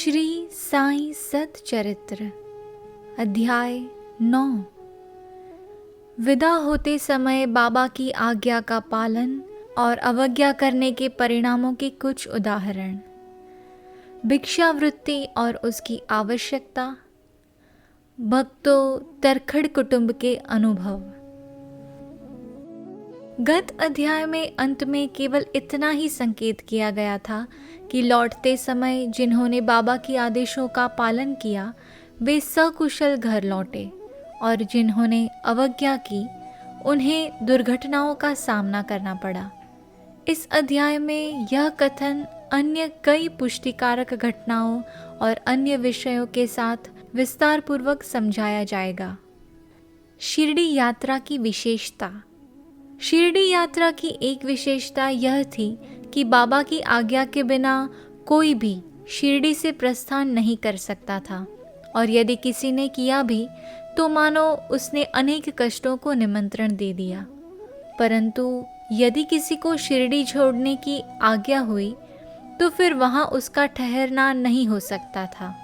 श्री साईं सतचरित्र अध्याय 9। विदा होते समय बाबा की आज्ञा का पालन और अवज्ञा करने के परिणामों के कुछ उदाहरण। भिक्षावृत्ति और उसकी आवश्यकता। भक्तों तरखड़ कुटुंब के अनुभव। गत अध्याय में अंत में केवल इतना ही संकेत किया गया था कि लौटते समय जिन्होंने बाबा के आदेशों का पालन किया वे सकुशल घर लौटे और जिन्होंने अवज्ञा की उन्हें दुर्घटनाओं का सामना करना पड़ा। इस अध्याय में यह कथन अन्य कई पुष्टिकारक घटनाओं और अन्य विषयों के साथ विस्तार पूर्वक समझाया जाएगा। शिरडी यात्रा की विशेषता। शिरडी यात्रा की एक विशेषता यह थी कि बाबा की आज्ञा के बिना कोई भी शिरडी से प्रस्थान नहीं कर सकता था और यदि किसी ने किया भी तो मानो उसने अनेक कष्टों को निमंत्रण दे दिया। परंतु यदि किसी को शिरडी छोड़ने की आज्ञा हुई तो फिर वहाँ उसका ठहरना नहीं हो सकता था।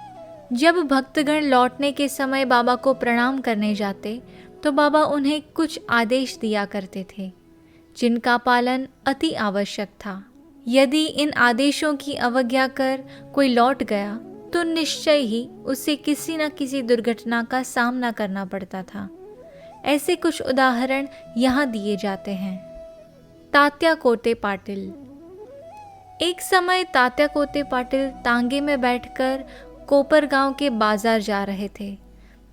जब भक्तगण लौटने के समय बाबा को प्रणाम करने जाते तो बाबा उन्हें कुछ आदेश दिया करते थे जिनका पालन अति आवश्यक था। यदि इन आदेशों की अवज्ञा कर कोई लौट गया तो निश्चय ही उसे किसी न किसी दुर्घटना का सामना करना पड़ता था। ऐसे कुछ उदाहरण यहाँ दिए जाते हैं। तात्या कोते पाटिल। एक समय तात्या कोते पाटिल तांगे में बैठकर कोपर गांव के बाजार जा रहे थे।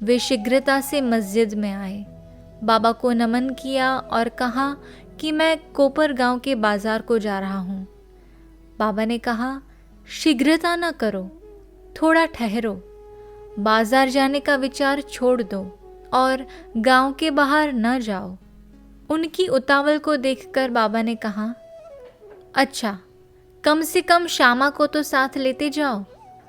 वे शीघ्रता से मस्जिद में आए, बाबा को नमन किया और कहा कि मैं कोपर गांव के बाजार को जा रहा हूँ। बाबा ने कहा, शीघ्रता न करो, थोड़ा ठहरो, बाजार जाने का विचार छोड़ दो और गांव के बाहर न जाओ। उनकी उतावल को देखकर बाबा ने कहा, अच्छा, कम से कम श्यामा को तो साथ लेते जाओ।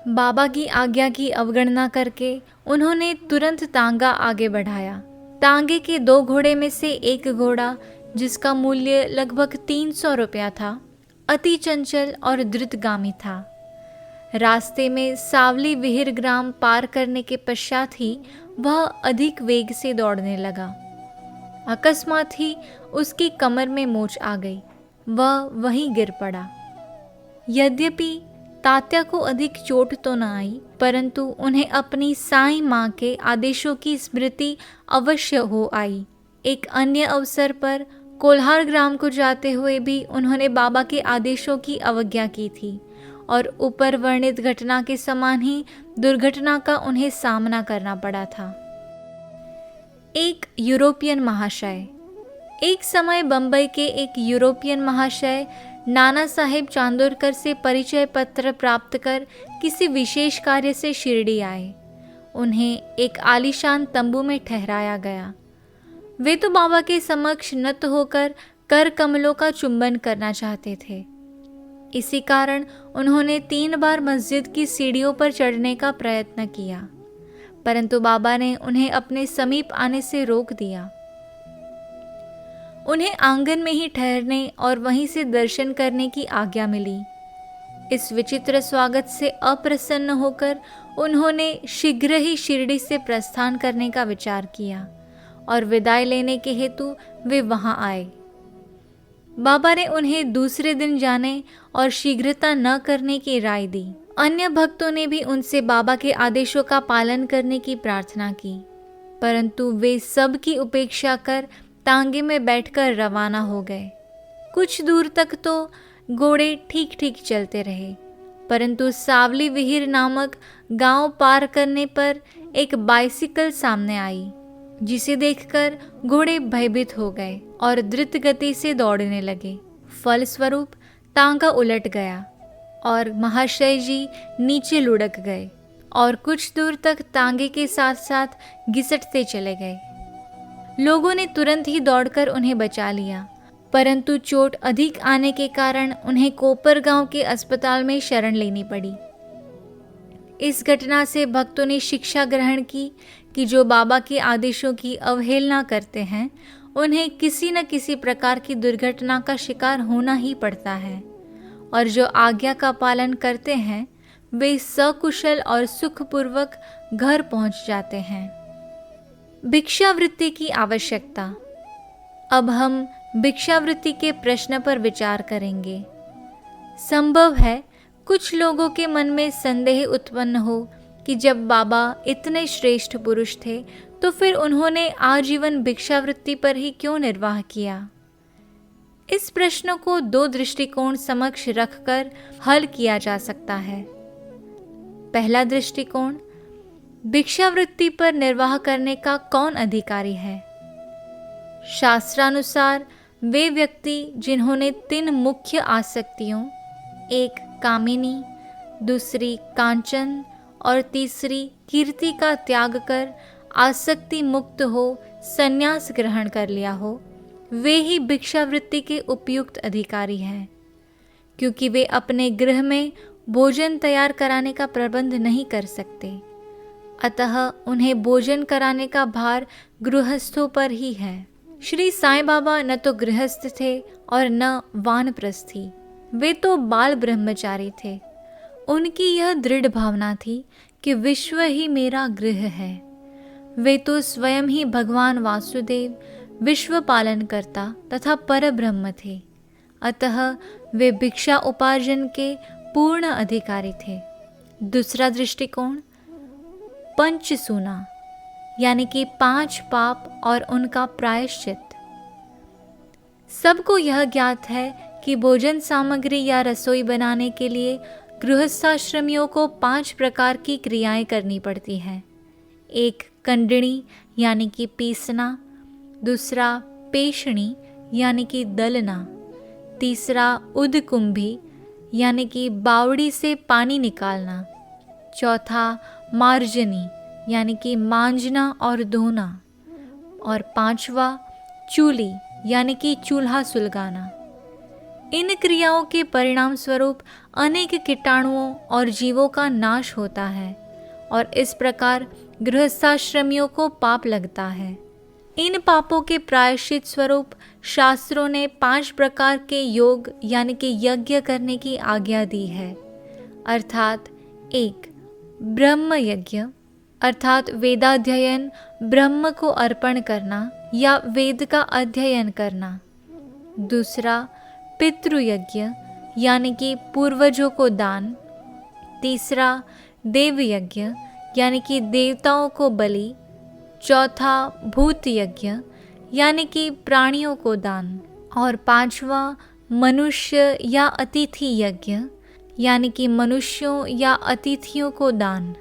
बाबा की आज्ञा की अवगणना करके उन्होंने तुरंत तांगा आगे बढ़ाया। तांगे के 2 घोड़े में से एक घोड़ा, जिसका मूल्य लगभग 300 रुपया था, अति चंचल और द्रुतगामी था। रास्ते में सावली विहिर ग्राम पार करने के पश्चात ही वह अधिक वेग से दौड़ने लगा। अकस्मात ही उसकी कमर में मोच आ गई, वह वहीं गिर पड़ा। यद्यपि तात्या को अधिक चोट तो न आई, परंतु उन्हें अपनी साईं माँ के आदेशों की स्मृति अवश्य हो आई। एक अन्य अवसर पर कोल्हार ग्राम को जाते हुए भी उन्होंने बाबा के आदेशों की अवज्ञा की थी और ऊपर वर्णित घटना के समान ही दुर्घटना का उन्हें सामना करना पड़ा था। एक यूरोपियन महाशय। एक समय बंबई के एक यूरोपियन महाशय नाना साहेब चांदोरकर से परिचय पत्र प्राप्त कर किसी विशेष कार्य से शिरडी आए। उन्हें एक आलीशान तंबू में ठहराया गया। वे तो बाबा के समक्ष नत होकर कर कमलों का चुंबन करना चाहते थे। इसी कारण उन्होंने 3 बार मस्जिद की सीढ़ियों पर चढ़ने का प्रयत्न किया, परंतु बाबा ने उन्हें अपने समीप आने से रोक दिया। उन्हें आंगन में ही ठहरने और वहीं से दर्शन करने की आज्ञा मिली। इस विचित्र स्वागत से अप्रसन्न होकर उन्होंने शीघ्र ही शिरडी से प्रस्थान करने का विचार किया और विदाई लेने के हेतु वे वहां आए। बाबा ने उन्हें दूसरे दिन जाने और शीघ्रता न करने की राय दी। अन्य भक्तों ने भी उनसे बाबा के आदेशों का पालन करने की प्रार्थना की, परंतु वे सब की उपेक्षा कर तांगे में बैठकर रवाना हो गए। कुछ दूर तक तो घोड़े ठीक ठीक चलते रहे, परंतु सावली विहिर नामक गांव पार करने पर एक बाइसिकल सामने आई, जिसे देखकर घोड़े भयभीत हो गए और द्रुत गति से दौड़ने लगे। फलस्वरूप तांगा उलट गया और महाशय जी नीचे लुढ़क गए और कुछ दूर तक तांगे के साथ साथ घिसटते चले गए। लोगों ने तुरंत ही दौड़कर उन्हें बचा लिया, परंतु चोट अधिक आने के कारण उन्हें कोपर गांव के अस्पताल में शरण लेनी पड़ी। इस घटना से भक्तों ने शिक्षा ग्रहण की कि जो बाबा के आदेशों की अवहेलना करते हैं उन्हें किसी न किसी प्रकार की दुर्घटना का शिकार होना ही पड़ता है, और जो आज्ञा का पालन करते हैं वे सकुशल और सुखपूर्वक घर पहुंच जाते हैं। भिक्षावृत्ति की आवश्यकता। अब हम भिक्षावृत्ति के प्रश्न पर विचार करेंगे। संभव है कुछ लोगों के मन में संदेह उत्पन्न हो कि जब बाबा इतने श्रेष्ठ पुरुष थे तो फिर उन्होंने आजीवन भिक्षावृत्ति पर ही क्यों निर्वाह किया। इस प्रश्न को दो दृष्टिकोण समक्ष रखकर हल किया जा सकता है। पहला दृष्टिकोण, भिक्षावृत्ति पर निर्वाह करने का कौन अधिकारी है। शास्त्रानुसार वे व्यक्ति जिन्होंने 3 मुख्य आसक्तियों, एक कामिनी, दूसरी कांचन और तीसरी कीर्ति का त्याग कर आसक्ति मुक्त हो संन्यास ग्रहण कर लिया हो, वे ही भिक्षावृत्ति के उपयुक्त अधिकारी हैं, क्योंकि वे अपने गृह में भोजन तैयार कराने का प्रबंध नहीं कर सकते। अतः उन्हें भोजन कराने का भार गृहस्थों पर ही है। श्री साईं बाबा न तो गृहस्थ थे और न वानप्रस्थी, वे तो बाल ब्रह्मचारी थे। उनकी यह दृढ़ भावना थी कि विश्व ही मेरा गृह है। वे तो स्वयं ही भगवान वासुदेव, विश्व पालन करता तथा परब्रह्म थे। अतः वे भिक्षा उपार्जन के पूर्ण अधिकारी थे। दूसरा दृष्टिकोण, पंचसूना यानी कि 5 पाप और उनका प्रायश्चित। सबको यह ज्ञात है कि भोजन सामग्री या रसोई बनाने के लिए गृहस्थाश्रमियों को 5 प्रकार की क्रियाएं करनी पड़ती हैं। एक कंडणी यानी कि पीसना, दूसरा पेषणी यानी कि दलना, तीसरा उदकुंभी यानी कि बावड़ी से पानी निकालना, चौथा मार्जनी यानी कि मांजना और धोना, और 5वां चूली यानी कि चूल्हा सुलगाना। इन क्रियाओं के परिणाम स्वरूप अनेक कीटाणुओं और जीवों का नाश होता है और इस प्रकार गृहस्थाश्रमियों को पाप लगता है। इन पापों के प्रायश्चित स्वरूप शास्त्रों ने 5 प्रकार के योग यानी कि यज्ञ करने की आज्ञा दी है। अर्थात 1. ब्रह्म यज्ञ अर्थात वेदाध्ययन, ब्रह्म को अर्पण करना या वेद का अध्ययन करना। दूसरा पितृयज्ञ यानी कि पूर्वजों को दान। तीसरा देव यज्ञ यानी कि देवताओं को बलि। चौथा भूत यज्ञ यानी कि प्राणियों को दान। और 5वां मनुष्य या अतिथि यज्ञ यानी कि मनुष्यों या अतिथियों को दान।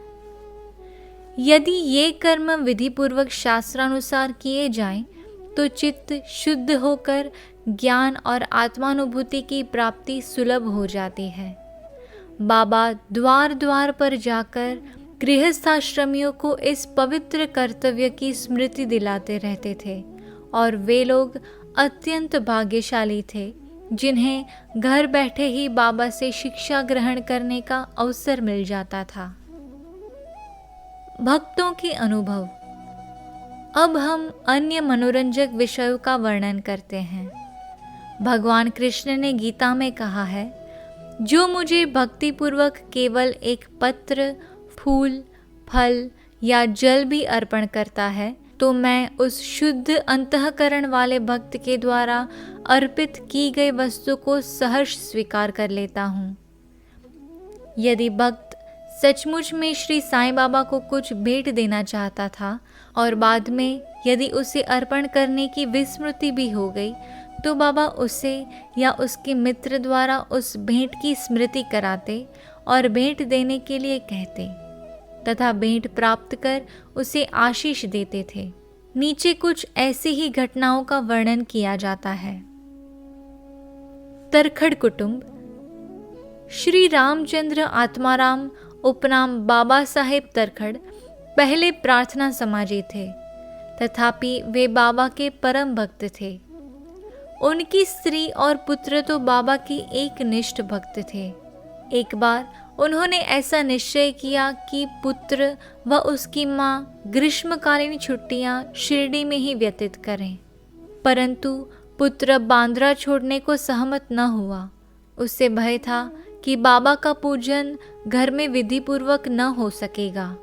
यदि ये कर्म विधिपूर्वक शास्त्रानुसार किए जाएं तो चित्त शुद्ध होकर ज्ञान और आत्मानुभूति की प्राप्ति सुलभ हो जाती है। बाबा द्वार द्वार पर जाकर गृहस्थाश्रमियों को इस पवित्र कर्तव्य की स्मृति दिलाते रहते थे और वे लोग अत्यंत भाग्यशाली थे जिन्हें घर बैठे ही बाबा से शिक्षा ग्रहण करने का अवसर मिल जाता था। भक्तों के अनुभव। अब हम अन्य मनोरंजक विषयों का वर्णन करते हैं। भगवान कृष्ण ने गीता में कहा है, जो मुझे भक्तिपूर्वक केवल एक पत्र, फूल, फल या जल भी अर्पण करता है तो मैं उस शुद्ध अंतःकरण वाले भक्त के द्वारा अर्पित की गई वस्तु को सहर्ष स्वीकार कर लेता हूँ। यदि भक्त सचमुच में श्री साईं बाबा को कुछ भेंट देना चाहता था और बाद में यदि उसे अर्पण करने की विस्मृति भी हो गई तो बाबा उसे या उसके मित्र द्वारा उस भेंट की स्मृति कराते और भेंट देने के लिए कहते तथा भेंट प्राप्त कर उसे आशीष देते थे। नीचे कुछ ऐसी ही घटनाओं का वर्णन किया जाता है। तरखड़ कुटुंब। श्री रामचंद्र आत्माराम उपनाम बाबा साहेब तरखड़ पहले प्रार्थना समाजी थे, तथापि वे बाबा के परम भक्त थे। उनकी स्त्री और पुत्र तो बाबा की एक निष्ठ भक्त थे। एक बार उन्होंने ऐसा निश्चय किया कि पुत्र व उसकी माँ ग्रीष्मकालीन छुट्टियाँ शिरडी में ही व्यतीत करें, परंतु पुत्र बांद्रा छोड़ने को सहमत न हुआ। उससे भय था कि बाबा का पूजन घर में विधि पूर्वक न हो सकेगा,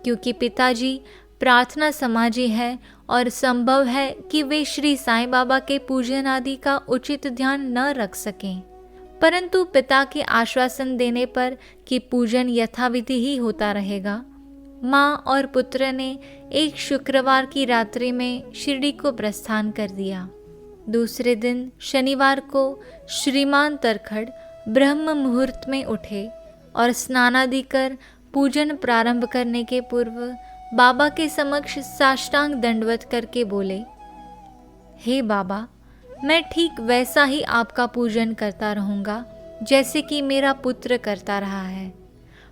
क्योंकि पिताजी प्रार्थना समाजी है और संभव है कि वे श्री साईं बाबा के पूजन आदि का उचित ध्यान न रख सकें। परंतु पिता के आश्वासन देने पर कि पूजन यथाविधि ही होता रहेगा, माँ और पुत्र ने एक शुक्रवार की रात्रि में शिरडी को प्रस्थान कर दिया। दूसरे दिन शनिवार को श्रीमान तरखड़ ब्रह्म मुहूर्त में उठे और स्नानादि कर पूजन प्रारंभ करने के पूर्व बाबा के समक्ष साष्टांग दंडवत करके बोले, हे बाबा, मैं ठीक वैसा ही आपका पूजन करता रहूँगा जैसे कि मेरा पुत्र करता रहा है,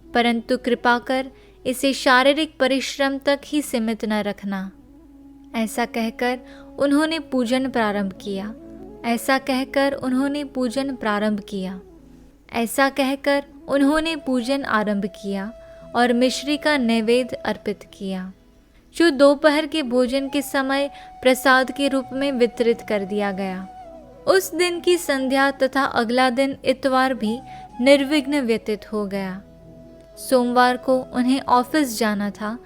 परंतु कृपा कर इसे शारीरिक परिश्रम तक ही सीमित न रखना। ऐसा कहकर उन्होंने पूजन प्रारंभ किया। ऐसा कहकर उन्होंने पूजन प्रारंभ किया। ऐसा कहकर उन्होंने पूजन आरंभ किया और मिश्री का नैवेद्य अर्पित किया, जो दोपहर के भोजन के समय प्रसाद के रूप में वितरित कर दिया गया। उस दिन की संध्या तथा अगला दिन इतवार भी निर्विघ्न व्यतीत हो गया। सोमवार को उन्हें ऑफिस जाना था,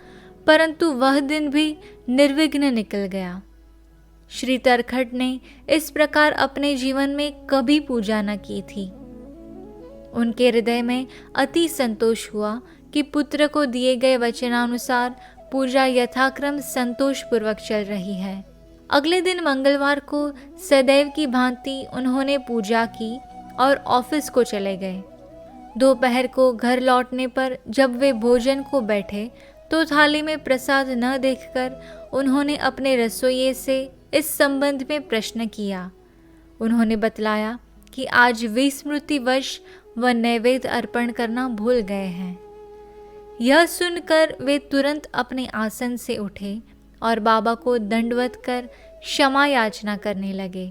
परंतु वह दिन भी निर्विघ्न निकल गया। श्री तरखड़ ने इस प्रकार अपने जीवन में कभी पूजा न की थी। उनके हृदय में अति संतोष हुआ कि पुत्र को दिए गए वचनानुसार पूजा यथाक्रम संतोष पूर्वक चल रही है। अगले दिन मंगलवार को सदैव की भांति उन्होंने पूजा की और ऑफिस को चले गए। दोपहर को घर लौटने पर जब वे भोजन को बैठे तो थाली में प्रसाद न देखकर उन्होंने अपने रसोइये से इस संबंध में प्रश्न किया। उन्होंने बतलाया कि आज विस्मृतिवश वह नैवेद्य अर्पण करना भूल गए हैं। यह सुनकर वे तुरंत अपने आसन से उठे और बाबा को दंडवत कर क्षमा याचना करने लगे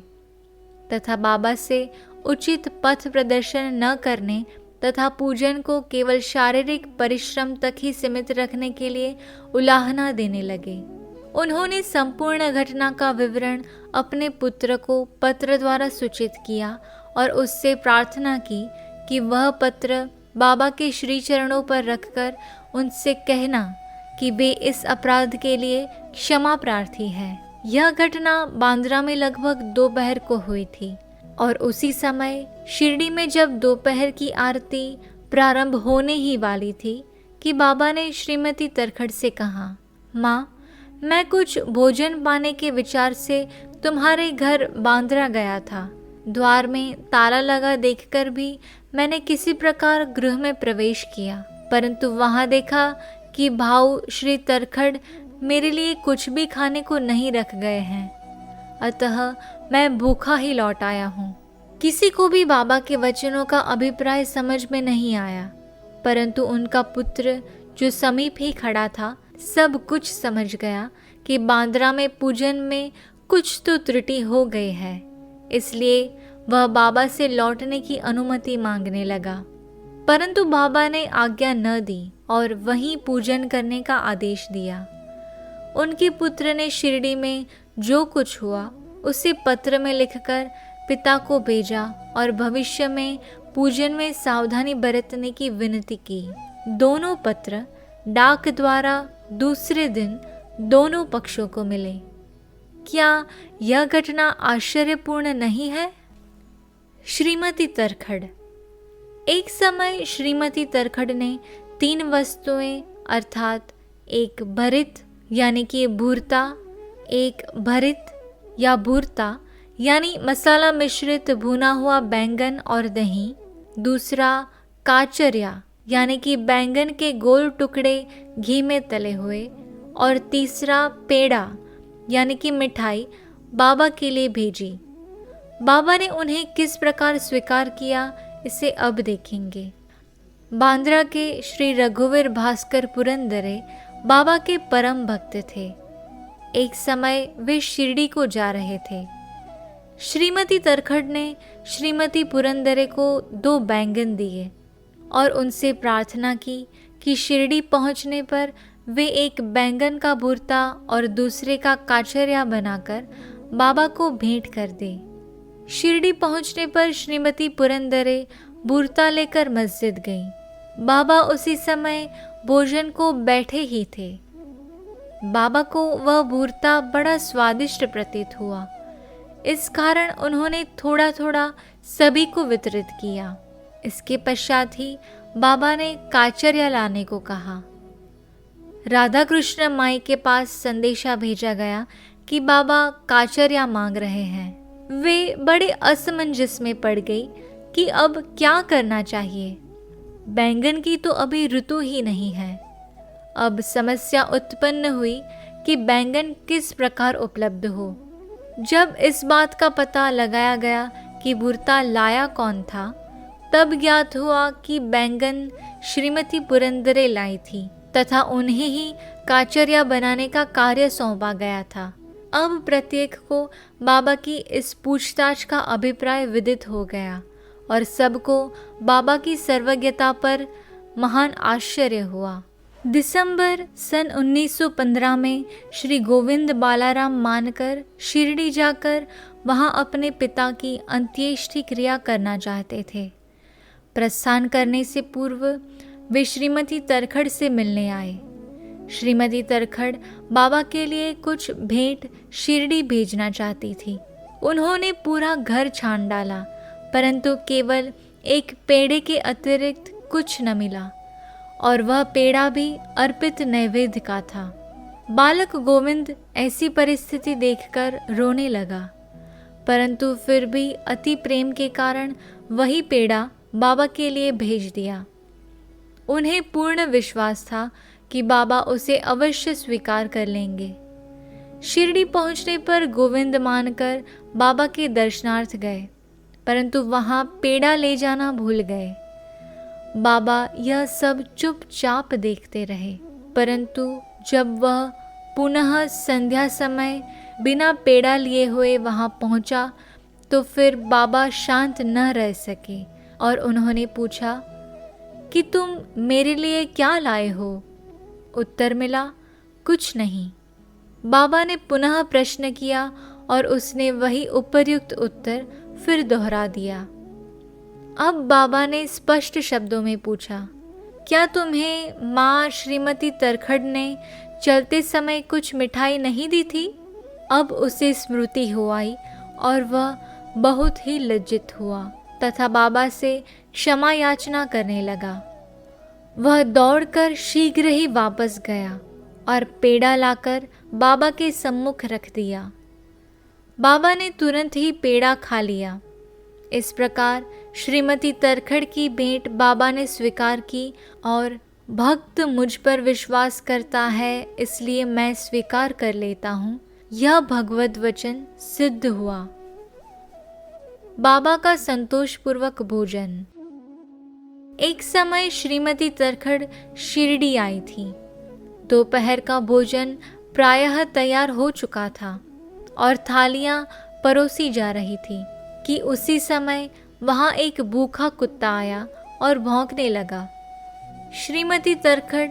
तथा बाबा से उचित पथ प्रदर्शन न करने तथा पूजन को केवल शारीरिक परिश्रम तक ही सीमित रखने के लिए उलाहना देने लगे। उन्होंने संपूर्ण घटना का विवरण अपने पुत्र को पत्र द्वारा सूचित किया और उससे प्रार्थना की कि वह पत्र बाबा के श्री चरणों पर रखकर उनसे कहना कि वे इस अपराध के लिए क्षमा प्रार्थी है। यह घटना बांद्रा में लगभग दोपहर को हुई थी और उसी समय शिरडी में जब दोपहर की आरती प्रारंभ होने ही वाली थी कि बाबा ने श्रीमती तरखड़ से कहा, माँ, मैं कुछ भोजन पाने के विचार से तुम्हारे घर बांद्रा गया था। द्वार में ताला लगा देखकर भी मैंने किसी प्रकार गृह में प्रवेश किया, परंतु वहां देखा कि भाऊ श्री तरखड़ मेरे लिए कुछ भी खाने को नहीं रख गए हैं, अतः मैं भूखा ही लौट आया हूँ। किसी को भी बाबा के वचनों का अभिप्राय समझ में नहीं आया, परंतु उनका पुत्र जो समीप ही खड़ा था सब कुछ समझ गया कि बांद्रा में पूजन में कुछ तो त्रुटि हो गई है, इसलिए वह बाबा से लौटने की अनुमति मांगने लगा। परंतु बाबा ने आज्ञा न दी और वहीं पूजन करने का आदेश दिया। उनके पुत्र ने शिरडी में जो कुछ हुआ उसे पत्र में लिखकर पिता को भेजा और भविष्य में पूजन में सावधानी बरतने की विनती की। दोनों पत्र डाक द्वारा दूसरे दिन दोनों पक्षों को मिले। क्या यह घटना आश्चर्यपूर्ण नहीं है? श्रीमती तरखड़। एक समय श्रीमती तरखड़ ने 3 वस्तुएं अर्थात एक भरित यानी कि भूरता, एक भरित या भूरता यानी मसाला मिश्रित भुना हुआ बैंगन और दही, दूसरा काचरिया यानी कि बैंगन के गोल टुकड़े घी में तले हुए, और तीसरा पेड़ा यानी कि मिठाई बाबा के लिए भेजी। बाबा ने उन्हें किस प्रकार स्वीकार किया इसे अब देखेंगे। बांद्रा के श्री रघुवीर भास्कर पुरंदरे बाबा के परम भक्त थे। एक समय वे शिरडी को जा रहे थे। श्रीमती तरखड़ ने श्रीमती पुरंदरे को 2 बैंगन दिए और उनसे प्रार्थना की कि शिरडी पहुंचने पर वे एक बैंगन का भुर्ता और दूसरे का काचरिया बनाकर बाबा को भेंट कर दे। शिरडी पहुंचने पर श्रीमती पुरंदरे बूरता लेकर मस्जिद गई। बाबा उसी समय भोजन को बैठे ही थे। बाबा को वह बूरता बड़ा स्वादिष्ट प्रतीत हुआ। इस कारण उन्होंने थोड़ा थोड़ा सभी को वितरित किया। इसके पश्चात ही बाबा ने काचरिया लाने को कहा। राधा कृष्ण माई के पास संदेशा भेजा गया कि बाबा काचरिया मांग रहे हैं। वे बड़े असमंजस में पड़ गई कि अब क्या करना चाहिए। बैंगन की तो अभी ऋतु ही नहीं है। अब समस्या उत्पन्न हुई कि बैंगन किस प्रकार उपलब्ध हो। जब इस बात का पता लगाया गया कि बूरता लाया कौन था, तब ज्ञात हुआ कि बैंगन श्रीमती पुरंदरे लाई थी तथा उन्हें ही काचरिया बनाने का कार्य सौंपा गया था। अब प्रत्येक को बाबा की इस पूछताछ का अभिप्राय विदित हो गया और सबको बाबा की सर्वज्ञता पर महान आश्चर्य हुआ। दिसंबर सन 1915 में श्री गोविंद बालाराम मानकर शिरडी जाकर वहां अपने पिता की अंत्येष्टि क्रिया करना चाहते थे। प्रस्थान करने से पूर्व वे श्रीमती तरखड़ से मिलने आए। श्रीमती तरखड़ बाबा के लिए कुछ भेंट शिरडी भेजना चाहती थी। उन्होंने पूरा घर छान डाला, परंतु केवल एक पेड़े के अतिरिक्त कुछ न मिला और वह पेड़ा भी अर्पित नैवेद्य का था। बालक गोविंद ऐसी परिस्थिति देखकर रोने लगा, परंतु फिर भी अति प्रेम के कारण वही पेड़ा बाबा के लिए भेज दिया। उन्हें पूर्ण विश्वास था कि बाबा उसे अवश्य स्वीकार कर लेंगे। शिरडी पहुंचने पर गोविंद मानकर बाबा के दर्शनार्थ गए, परंतु वहां पेड़ा ले जाना भूल गए। बाबा यह सब चुपचाप देखते रहे, परंतु जब वह पुनः संध्या समय बिना पेड़ा लिए हुए वहां पहुंचा तो फिर बाबा शांत न रह सके और उन्होंने पूछा कि तुम मेरे लिए क्या लाए हो? उत्तर मिला, कुछ नहीं। बाबा ने पुनः प्रश्न किया और उसने वही उपर्युक्त उत्तर फिर दोहरा दिया। अब बाबा ने स्पष्ट शब्दों में पूछा, क्या तुम्हें माँ श्रीमती तरखड़ ने चलते समय कुछ मिठाई नहीं दी थी? अब उसे स्मृति हो आई और वह बहुत ही लज्जित हुआ तथा बाबा से क्षमा याचना करने लगा। वह दौड़कर शीघ्र ही वापस गया और पेड़ा लाकर बाबा के सम्मुख रख दिया। बाबा ने तुरंत ही पेड़ा खा लिया। इस प्रकार श्रीमती तरखड़ की भेंट बाबा ने स्वीकार की और भक्त मुझ पर विश्वास करता है इसलिए मैं स्वीकार कर लेता हूँ, यह भगवत वचन सिद्ध हुआ। बाबा का संतोषपूर्वक भोजन। एक समय श्रीमती तरखड़ शिरडी आई थी। दोपहर का भोजन प्रायः तैयार हो चुका था और थालियां परोसी जा रही थी कि उसी समय वहां एक भूखा कुत्ता आया और भौंकने लगा। श्रीमती तरखड़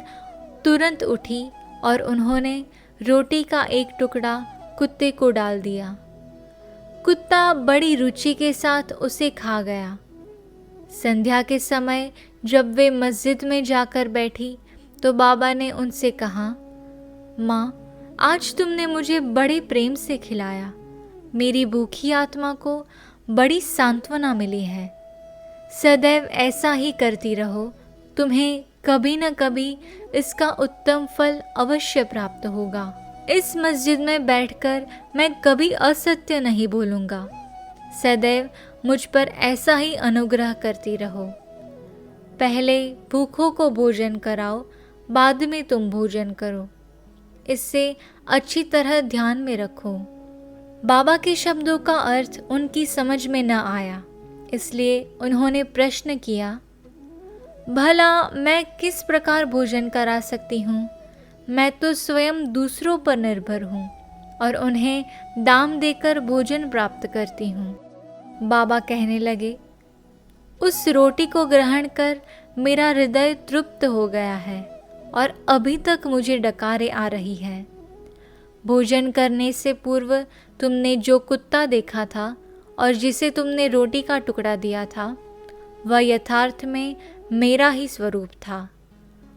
तुरंत उठी और उन्होंने रोटी का एक टुकड़ा कुत्ते को डाल दिया। कुत्ता बड़ी रुचि के साथ उसे खा गया। संध्या के समय जब वे मस्जिद में जाकर बैठी तो बाबा ने उनसे कहा, माँ, आज तुमने मुझे बड़े प्रेम से खिलाया। मेरी भूखी आत्मा को बड़ी सांत्वना मिली है। सदैव ऐसा ही करती रहो, तुम्हें कभी न कभी इसका उत्तम फल अवश्य प्राप्त होगा। इस मस्जिद में बैठकर मैं कभी असत्य नहीं बोलूँगा। सदैव मुझ पर ऐसा ही अनुग्रह करती रहो। पहले भूखों को भोजन कराओ, बाद में तुम भोजन करो। इससे अच्छी तरह ध्यान में रखो। बाबा के शब्दों का अर्थ उनकी समझ में न आया, इसलिए उन्होंने प्रश्न किया, भला मैं किस प्रकार भोजन करा सकती हूँ? मैं तो स्वयं दूसरों पर निर्भर हूँ और उन्हें दाम देकर भोजन प्राप्त करती हूँ। बाबा कहने लगे, उस रोटी को ग्रहण कर मेरा हृदय तृप्त हो गया है और अभी तक मुझे डकारें आ रही है। भोजन करने से पूर्व तुमने जो कुत्ता देखा था और जिसे तुमने रोटी का टुकड़ा दिया था, वह यथार्थ में मेरा ही स्वरूप था।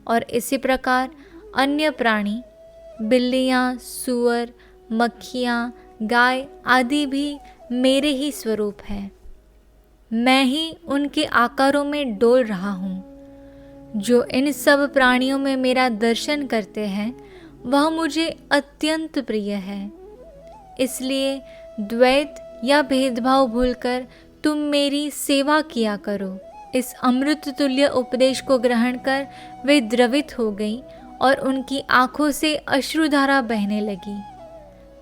और इसी प्रकार अन्य प्राणी, बिल्लियाँ, सूअर, मक्खियाँ, गाय आदि भी मेरे ही स्वरूप हैं। मैं ही उनके आकारों में डोल रहा हूँ। जो इन सब प्राणियों में मेरा दर्शन करते हैं वह मुझे अत्यंत प्रिय है। इसलिए द्वैत या भेदभाव भूलकर तुम मेरी सेवा किया करो। इस अमृत तुल्य उपदेश को ग्रहण कर वे द्रवित हो गईं और उनकी आंखों से अश्रुधारा बहने लगी।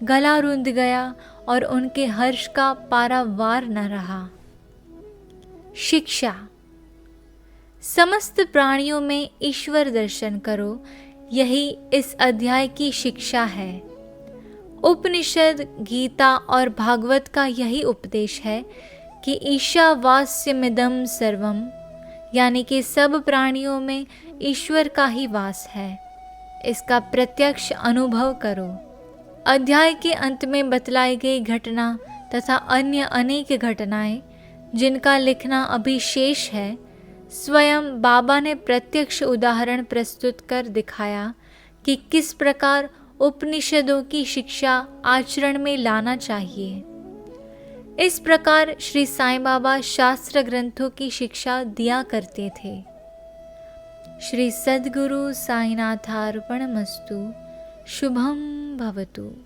गला रुंध गया और उनके हर्ष का पारावार न रहा। शिक्षा। समस्त प्राणियों में ईश्वर दर्शन करो, यही इस अध्याय की शिक्षा है। उपनिषद, गीता और भागवत का यही उपदेश है कि ईशावास्यमिदं सर्वम, यानी कि सब प्राणियों में ईश्वर का ही वास है। इसका प्रत्यक्ष अनुभव करो। अध्याय के अंत में बतलाई गई घटना तथा अन्य अनेक घटनाएं जिनका लिखना अभी शेष है, स्वयं बाबा ने प्रत्यक्ष उदाहरण प्रस्तुत कर दिखाया कि किस प्रकार उपनिषदों की शिक्षा आचरण में लाना चाहिए। इस प्रकार श्री साईं बाबा शास्त्र ग्रंथों की शिक्षा दिया करते थे। श्री सद्गुरु साईनाथार्पणमस्तु। शुभम भवतु।